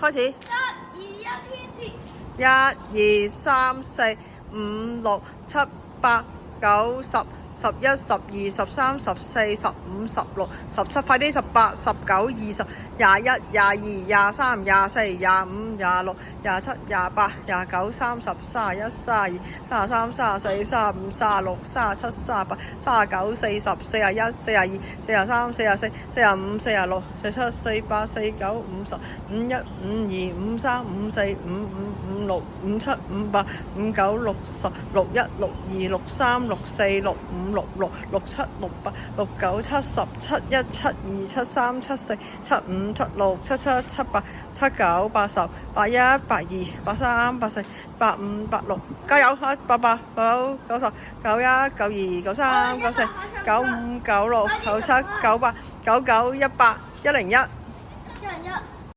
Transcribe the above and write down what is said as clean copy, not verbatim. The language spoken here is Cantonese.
開始。1、2、3、4、5、6、7、8、9、10、11、12、13、14、15、16、17，快啲！18、19、20、21、22、23、24、25、26、27、28、29、30、31、32、33、34、35、36、37、38、39、40、41、42、43、44、45、46、47、48、49、50、51、52、53、54、55、56、57、58、59、60、61、62、63、64、65、66、67、68、69、70、71、72、73、74、75、76、77、78、79、80、81、82、83、84、85、86，加油啊！88、89、90、91、92、93、94、95、96、97、98、99、100、101。